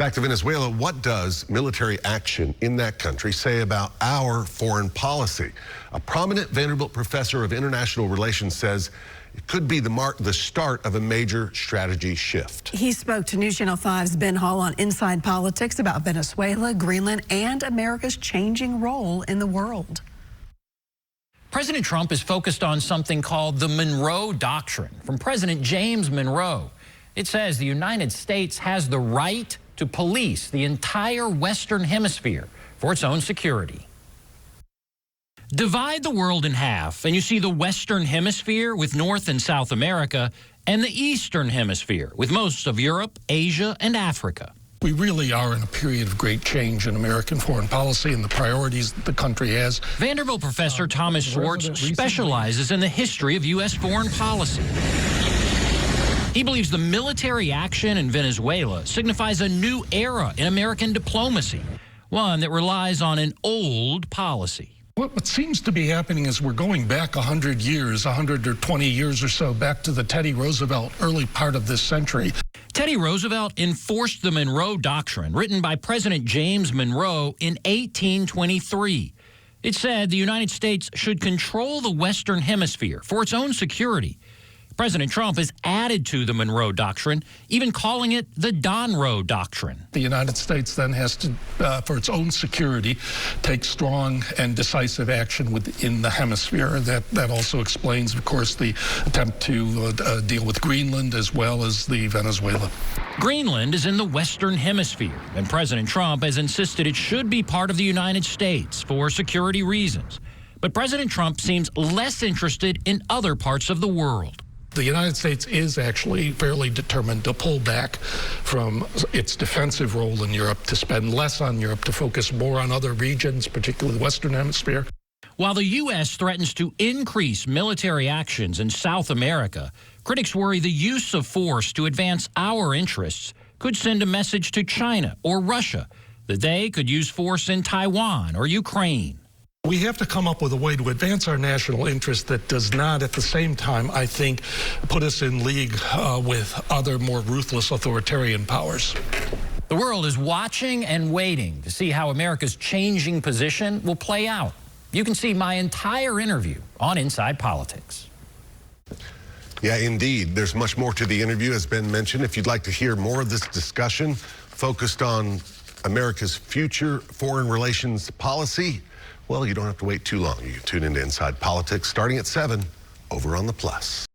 Back to Venezuela, what does military action in that country say about our foreign policy? A prominent Vanderbilt professor of international relations says it could be the start of a major strategy shift. He spoke to News Channel 5's Ben Hall on Inside Politics about Venezuela, Greenland, and America's changing role in the world. President Trump is focused on something called the Monroe Doctrine from President James Monroe. It says the United States has the right to police the entire Western Hemisphere for its own security. Divide the world in half, and you see the Western Hemisphere with North and South America, and the Eastern Hemisphere with most of Europe, Asia, and Africa. We really are in a period of great change in American foreign policy and the priorities that the country has. Vanderbilt professor Thomas Schwartz specializes in the history of U.S. foreign policy. He believes the military action in Venezuela signifies a new era in American diplomacy, one that relies on an old policy. What seems to be happening is we're going back 100 years, 100 or 20 years or so, back to the Teddy Roosevelt early part of this century. Teddy Roosevelt enforced the Monroe Doctrine, written by President James Monroe in 1823. It said the United States should control the Western Hemisphere for its own security. President Trump has added to the Monroe Doctrine, even calling it the Donroe Doctrine. The United States then has to, for its own security, take strong and decisive action within the hemisphere. That also explains, of course, the attempt to deal with Greenland as well as the Venezuela. Greenland is in the Western Hemisphere, and President Trump has insisted it should be part of the United States for security reasons. But President Trump seems less interested in other parts of the world. The United States is actually fairly determined to pull back from its defensive role in Europe, to spend less on Europe, to focus more on other regions, particularly the Western Hemisphere. While the U.S. threatens to increase military actions in South America, critics worry the use of force to advance our interests could send a message to China or Russia that they could use force in Taiwan or Ukraine. We have to come up with a way to advance our national interest that does not, at the same time, I think, put us in league with other more ruthless authoritarian powers. The world is watching and waiting to see how America's changing position will play out. You can see my entire interview on Inside Politics. Yeah, indeed. There's much more to the interview, as Ben mentioned. If you'd like to hear more of this discussion focused on America's future foreign relations policy, well, you don't have to wait too long. You can tune into Inside Politics starting at 7 over on the Plus.